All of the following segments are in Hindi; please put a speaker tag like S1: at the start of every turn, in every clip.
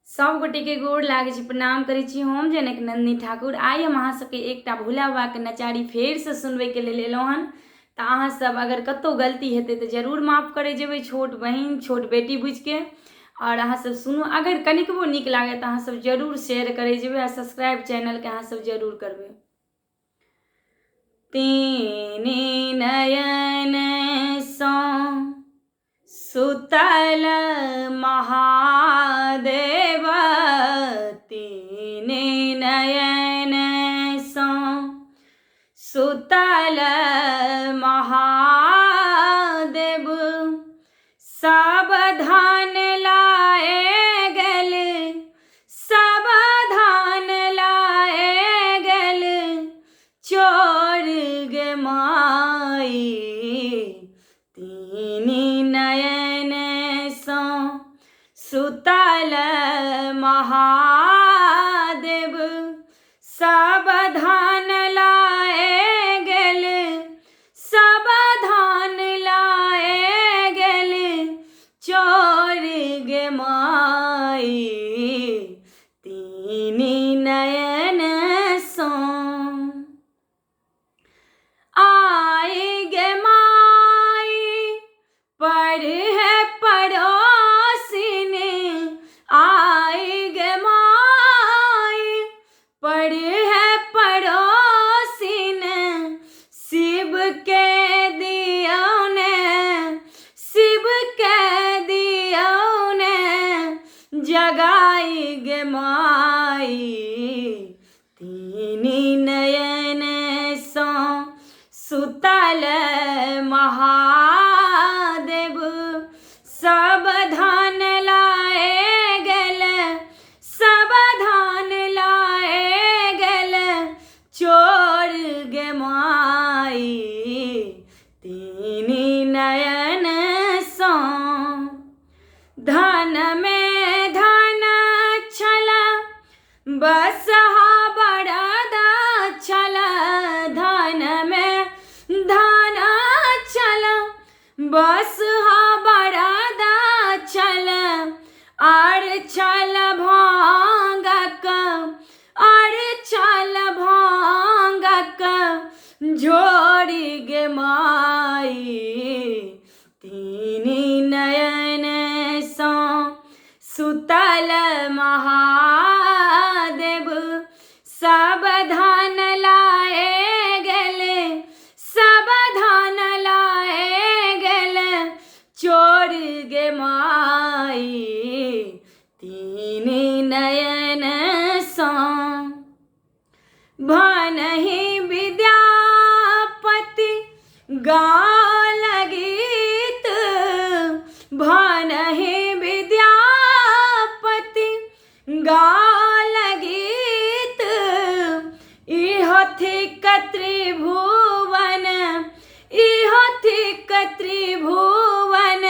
S1: सब गोटे के गोर लागे छी, प्रणाम करे छी। हम जनक नंदिनी ठाकुर आई हम अहाँ सबके एकटा भोला बाबा के नचारी फेर से सुनबे के लेल एलहुँ हन। तो अहाँ सब अगर कतो गलती हेतै तो जरूर माफ करे जेबै, छोट बहिन छोट बेटी बुझ के। और अहाँ सब सुनू, अगर कनिकबो नीक लागे तो अहाँ सब जरूर शेयर करे जेबै और सब्सक्राइब चैनल के अहाँ सब जरूर करबै। तीने नयन सौ सुतल महादेव, तीने नयन सौ सुतल महादेव, सावधान लाए गल, सावधान लाए गल चोर गे माई। तीनी नयन सौ सुतल महादेव, सावधान लाए गल, सावधान लाए गल चोर गे माई। तीनी नयन सौ आए गे माई पर है पड़ोसिन, आए गे माई पर है पड़ोसिन, शिव के दियो ने, शिव के दियो ने जगाई गे माई। तीनी नयन सौ सुतल महादेव, सावधान लाए गल, सावधान लाए गल चोर गे माई। तीनी नयन सौ धन में धन छला, बसहा बड़द छला, धन में धन छला, बसहा बड़द छला, आर छल भांगक, आर छल भांगक झोरी गे माई। तीनी नयन सौ सुतल महादेव, सावधान लाए गल, सावधान लाए गल चोर गे माई। तीनी नयन सौ भनहि विद्यापति गाल गीत, भनहि विद्यापति गाल गीत, इहो थिक त्रिभुवन, इहो थिक त्रिभुवन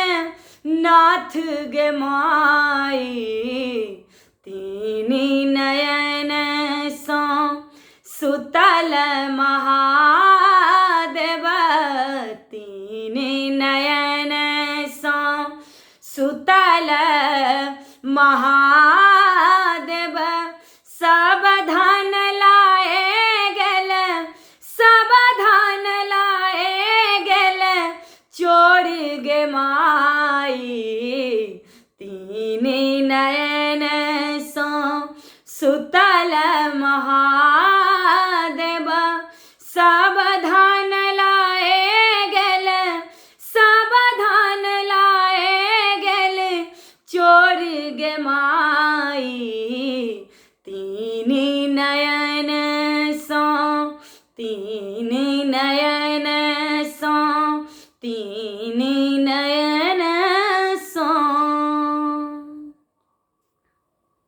S1: नाथ गे माई। तीनी नयन सौ सुतल महादेव, तीनी नयन सौ सुतल महादेव, सावधान लाए गल, सावधान लाए गल चोर गे माई। तीनी नयन सौ सुतल महादेव, सावधान लाए गल, सावधान लाए गल चोर गे माई। तीनी नयन सौ, तीनी नयन सौ।